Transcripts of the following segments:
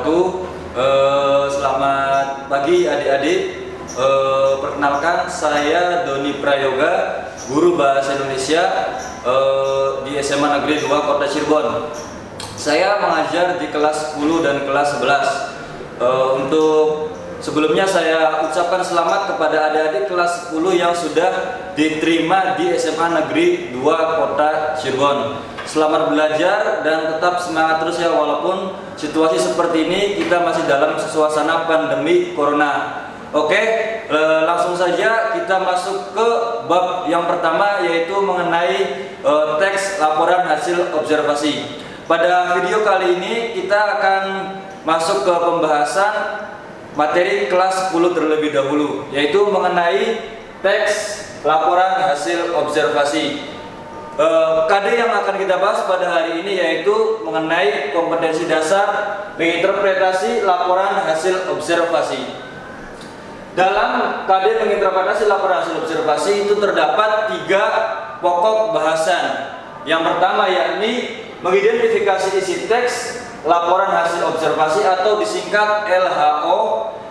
wabarakatuh. Selamat pagi adik-adik. Perkenalkan, saya Doni Prayoga, guru bahasa Indonesia di SMA Negeri 2 Kota Cirebon. Saya mengajar di kelas 10 dan kelas 11. Untuk sebelumnya saya ucapkan selamat kepada adik-adik kelas 10 yang sudah diterima di SMA Negeri 2 Kota Cirebon. Selamat belajar dan tetap semangat terus ya, walaupun situasi seperti ini kita masih dalam suasana pandemi corona. Oke, langsung saja kita masuk ke bab yang pertama, yaitu mengenai teks laporan hasil observasi. Pada video kali ini kita akan masuk ke pembahasan materi kelas 10 terlebih dahulu, yaitu mengenai teks laporan hasil observasi. KD yang akan kita bahas pada hari ini yaitu mengenai kompetensi dasar menginterpretasi laporan hasil observasi. Dalam KD menginterpretasi laporan hasil observasi itu terdapat 3 pokok bahasan. Yang pertama yakni mengidentifikasi isi teks laporan hasil observasi atau disingkat LHO.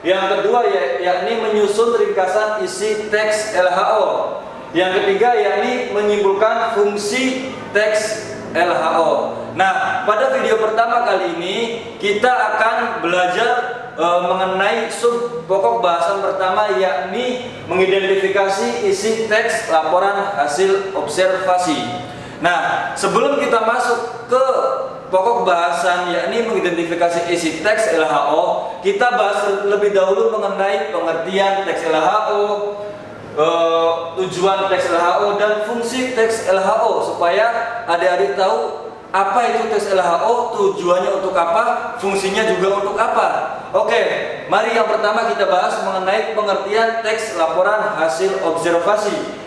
Yang kedua yakni menyusun ringkasan isi teks LHO. Yang ketiga yakni menyimpulkan fungsi teks LHO. Nah, pada video pertama kali ini kita akan belajar mengenai sub pokok bahasan pertama, yakni mengidentifikasi isi teks laporan hasil observasi. Nah, sebelum kita masuk ke pokok bahasan yakni mengidentifikasi isi teks LHO, kita bahas lebih dahulu mengenai pengertian teks LHO, tujuan teks LHO dan fungsi teks LHO, supaya adik-adik tahu apa itu teks LHO, tujuannya untuk apa, fungsinya juga untuk apa. Oke, mari yang pertama kita bahas mengenai pengertian teks laporan hasil observasi.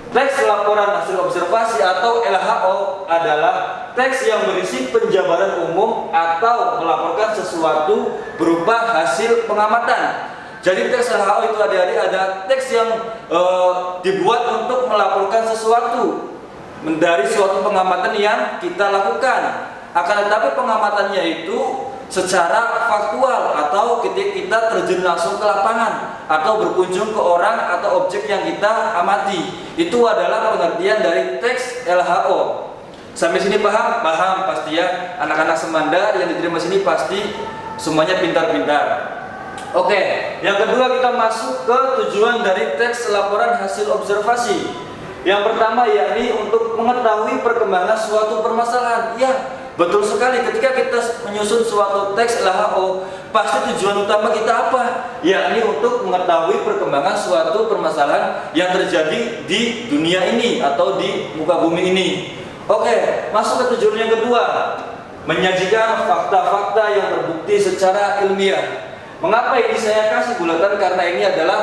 Teks laporan hasil observasi atau LHO adalah teks yang berisi penjabaran umum atau melaporkan sesuatu berupa hasil pengamatan. Jadi teks LHO itu adik-adik ada teks yang dibuat untuk melaporkan sesuatu dari suatu pengamatan yang kita lakukan. Akan tetapi pengamatannya itu secara faktual atau ketika kita terjun langsung ke lapangan atau berkunjung ke orang atau objek yang kita amati. Itu adalah pengertian dari teks LHO. Sampai sini paham? Paham pasti ya. Anak-anak Semanda yang diterima sini pasti semuanya pintar-pintar. Oke, yang kedua kita masuk ke tujuan dari teks laporan hasil observasi. Yang pertama yakni untuk mengetahui perkembangan suatu permasalahan. Ya, betul sekali, ketika kita menyusun suatu teks LHO, pasti tujuan utama kita apa? Yakni untuk mengetahui perkembangan suatu permasalahan yang terjadi di dunia ini atau di muka bumi ini. Oke, masuk ke tujuan yang kedua, menyajikan fakta-fakta yang terbukti secara ilmiah. Mengapa ini saya kasih bulatan? Karena ini adalah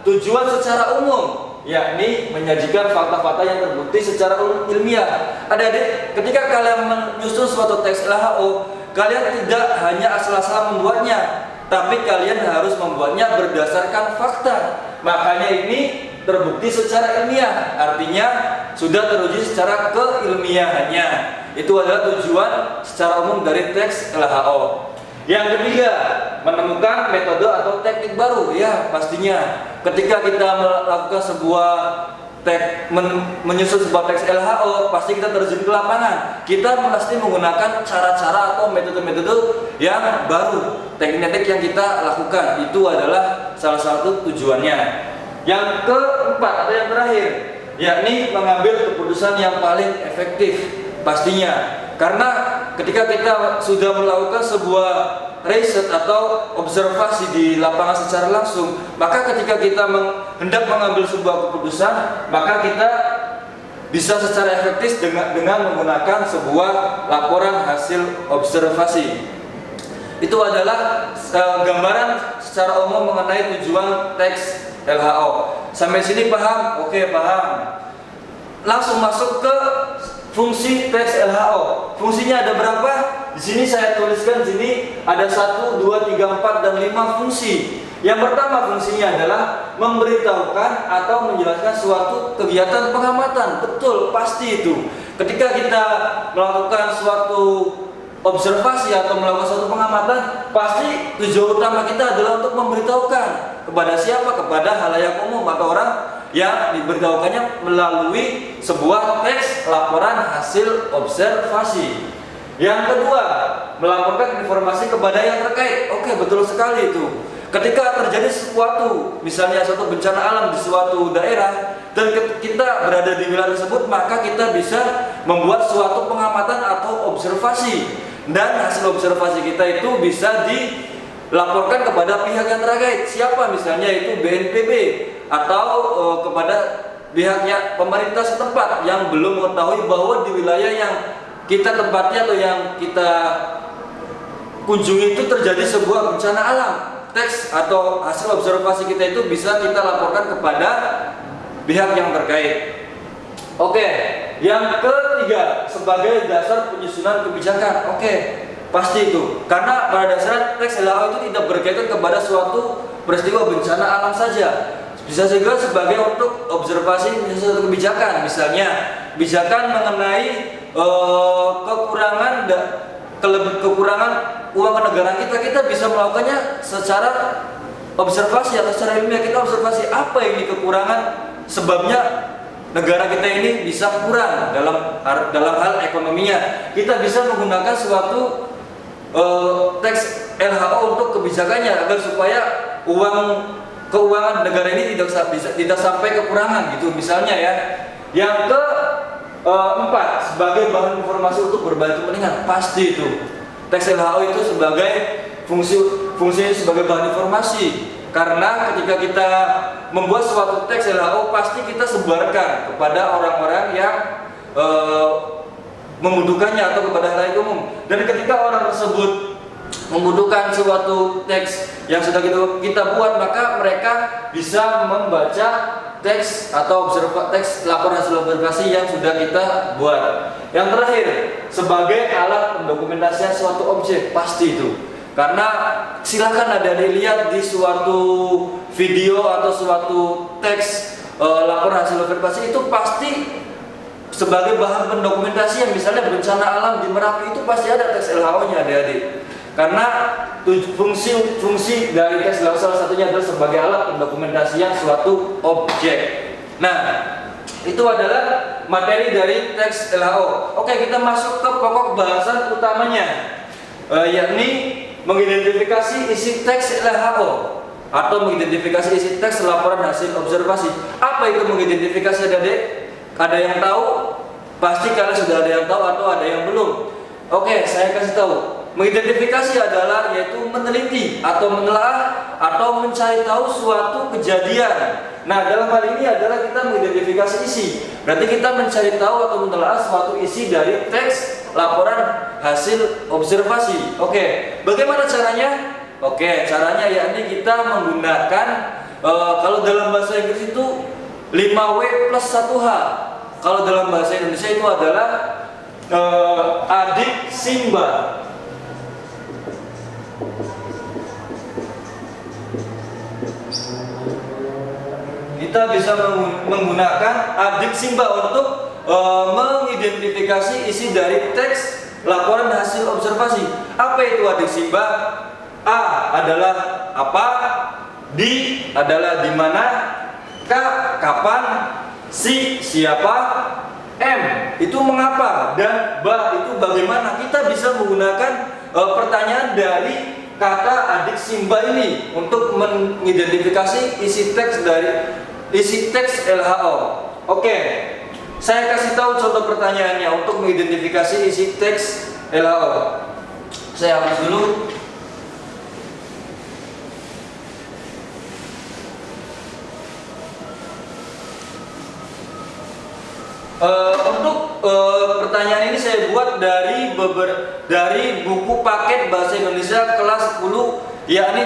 tujuan secara umum, yakni menyajikan fakta-fakta yang terbukti secara ilmiah. Adik-adik, ketika kalian menyusun suatu teks LHO, kalian tidak hanya asal-asalan membuatnya, tapi kalian harus membuatnya berdasarkan fakta. Makanya ini terbukti secara ilmiah, artinya sudah teruji secara keilmiahannya. Itu adalah tujuan secara umum dari teks LHO. Yang ketiga, menemukan metode atau teknik baru. Ya, pastinya ketika kita melakukan sebuah menyusun sebuah teks LHO, pasti kita terjun ke lapangan. Kita pasti menggunakan cara-cara atau metode-metode yang baru, teknik-teknik yang kita lakukan. Itu adalah salah satu tujuannya. Yang keempat atau yang terakhir, yakni mengambil keputusan yang paling efektif. Pastinya, karena ketika kita sudah melakukan sebuah riset atau observasi di lapangan secara langsung, maka ketika kita hendak mengambil sebuah keputusan, maka kita bisa secara efektif dengan menggunakan sebuah laporan hasil observasi. Itu adalah gambaran secara umum mengenai tujuan teks LHO. Sampai sini paham? Oke, paham. Langsung masuk ke fungsi teks LHO. Fungsinya ada berapa? Di sini saya tuliskan, di sini ada 1, 2, 3, 4 dan 5 fungsi. Yang pertama fungsinya adalah memberitahukan atau menjelaskan suatu kegiatan pengamatan. Betul, pasti itu. Ketika kita melakukan suatu observasi atau melakukan suatu pengamatan, pasti tujuan utama kita adalah untuk memberitahukan kepada siapa? Kepada halayak umum atau orang yang diberitahukannya melalui sebuah teks laporan hasil observasi. Yang kedua, melaporkan informasi kepada yang terkait. Oke, betul sekali itu. Ketika terjadi sesuatu, misalnya suatu bencana alam di suatu daerah, dan kita berada di wilayah tersebut, maka kita bisa membuat suatu pengamatan atau observasi. Dan hasil observasi kita itu bisa dilaporkan kepada pihak yang terkait. Siapa? Misalnya itu BNPB atau kepada pihaknya pemerintah setempat yang belum mengetahui bahwa di wilayah yang kita tempatnya atau yang kita kunjungi itu terjadi sebuah bencana alam. Teks atau hasil observasi kita itu bisa kita laporkan kepada pihak yang terkait. Oke, yang ketiga, sebagai dasar penyusunan kebijakan. Oke, pasti itu. Karena pada dasarnya teks LHO itu tidak berkaitan kepada suatu peristiwa bencana alam saja. Bisa juga sebagai untuk observasi suatu kebijakan. Misalnya, kebijakan mengenai kekurangan uang negara kita bisa melakukannya secara observasi atau secara ilmiah. Kita observasi apa ini kekurangan, sebabnya negara kita ini bisa kurang dalam hal ekonominya. Kita bisa menggunakan suatu teks LHO untuk kebijakannya agar supaya keuangan negara ini tidak sampai kekurangan gitu misalnya ya. Yang keempat, sebagai bahan informasi untuk berbagai kepentingan. Pasti itu teks LHO itu sebagai fungsinya sebagai bahan informasi. Karena ketika kita membuat suatu teks LHO, pasti kita sebarkan kepada orang-orang yang membutuhkannya atau kepada halayak umum. Dan ketika orang tersebut membutuhkan suatu teks yang sudah kita buat, maka mereka bisa membaca teks atau teks laporan hasil observasi yang sudah kita buat. Yang terakhir, sebagai alat pendokumentasian suatu objek. Pasti itu. Karena silakan ada dilihat di suatu video atau suatu teks laporan hasil observasi itu pasti sebagai bahan pendokumentasi. Yang misalnya bencana alam di Merapi itu pasti ada teks LHO-nya, adik-adik. Karena fungsi dari teks LHO salah satunya adalah sebagai alat pendokumentasian suatu objek. Nah, itu adalah materi dari teks LHO. Oke, kita masuk ke pokok bahasan utamanya, yakni mengidentifikasi isi teks LHO atau mengidentifikasi isi teks laporan hasil observasi. Apa itu mengidentifikasi, adik-adik? Ada yang tahu? Pasti kalian sudah ada yang tahu atau ada yang belum. Oke, saya kasih tahu. Mengidentifikasi adalah yaitu meneliti atau menelaah atau mencari tahu suatu kejadian. Nah, dalam hal ini adalah kita mengidentifikasi isi. Berarti kita mencari tahu atau menelaah suatu isi dari teks laporan hasil observasi. Oke, bagaimana caranya? Oke, caranya yakni kita menggunakan kalau dalam bahasa Inggris itu 5W plus 1H. Kalau dalam bahasa Indonesia itu adalah adik Simba. Kita bisa menggunakan adik Simba untuk mengidentifikasi isi dari teks laporan hasil observasi. Apa itu adik Simba? A adalah apa? D adalah di mana? K kapan? C siapa? M itu mengapa? Dan B itu bagaimana? Kita bisa menggunakan pertanyaan dari kata adik Simba ini untuk mengidentifikasi isi teks LHO. Oke, saya kasih tahu contoh pertanyaannya untuk mengidentifikasi isi teks LHO. Saya hapus dulu. Untuk pertanyaan ini saya buat dari buku paket bahasa Indonesia kelas 10, yakni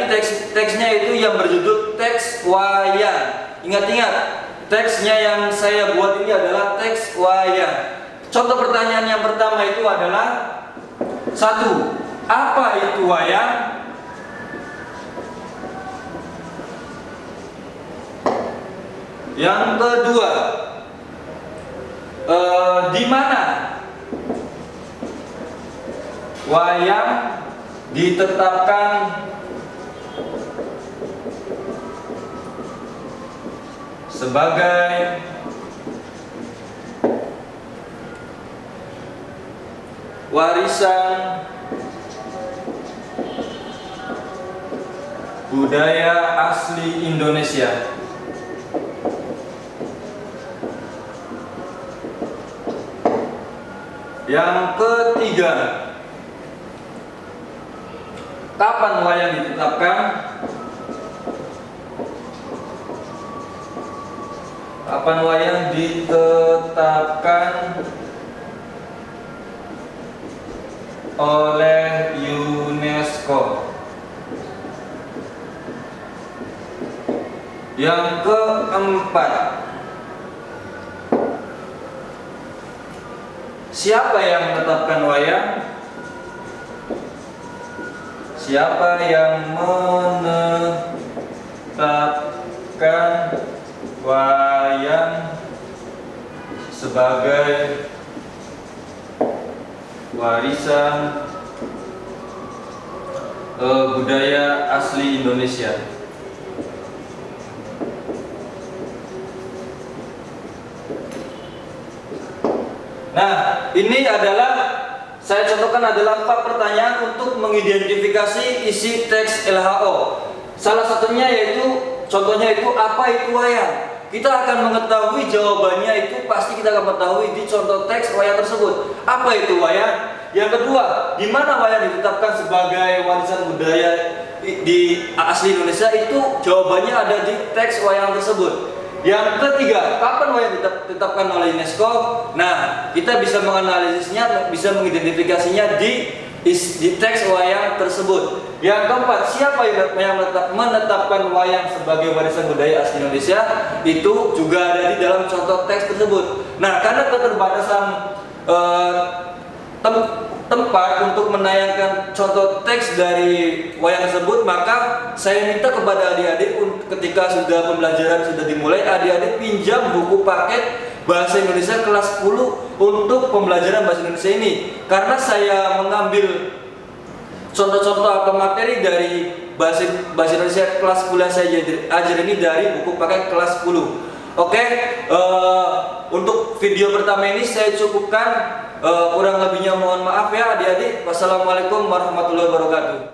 teksnya itu yang berjudul teks wayang. Ingat-ingat, teksnya yang saya buat ini adalah teks wayang. Contoh pertanyaan yang pertama itu adalah 1. Apa itu wayang? Yang kedua, di mana wayang ditetapkan sebagai warisan budaya asli Indonesia. Yang ketiga, kapan wayang ditetapkan? Kapan wayang ditetapkan oleh UNESCO? Yang keempat, siapa yang menetapkan wayang? Siapa yang menetapkan wayang sebagai warisan budaya asli Indonesia? Nah, ini adalah saya contohkan adalah 4 pertanyaan untuk mengidentifikasi isi teks LHO. Salah satunya yaitu contohnya itu apa itu wayang. Kita akan mengetahui jawabannya itu pasti kita akan mengetahui di contoh teks wayang tersebut. Apa itu wayang? Yang kedua, di mana wayang ditetapkan sebagai warisan budaya di asli Indonesia itu jawabannya ada di teks wayang tersebut. Yang ketiga, kapan wayang ditetapkan oleh UNESCO? Nah, kita bisa menganalisisnya, bisa mengidentifikasinya di teks wayang tersebut. Yang keempat, siapa yang menetapkan wayang sebagai warisan budaya asli Indonesia? Itu juga ada di dalam contoh teks tersebut. Nah, karena keterbatasan tempat untuk menayangkan contoh teks dari wayang tersebut, maka saya minta kepada adik-adik ketika sudah pembelajaran sudah dimulai, adik-adik pinjam buku paket Bahasa Indonesia kelas 10 untuk pembelajaran Bahasa Indonesia ini. Karena saya mengambil contoh-contoh atau materi dari Bahasa Indonesia kelas 10 saya ajar ini dari buku paket kelas 10. Oke, untuk video pertama ini saya cukupkan. Kurang lebihnya mohon maaf ya adik-adik. Wassalamualaikum warahmatullahi wabarakatuh.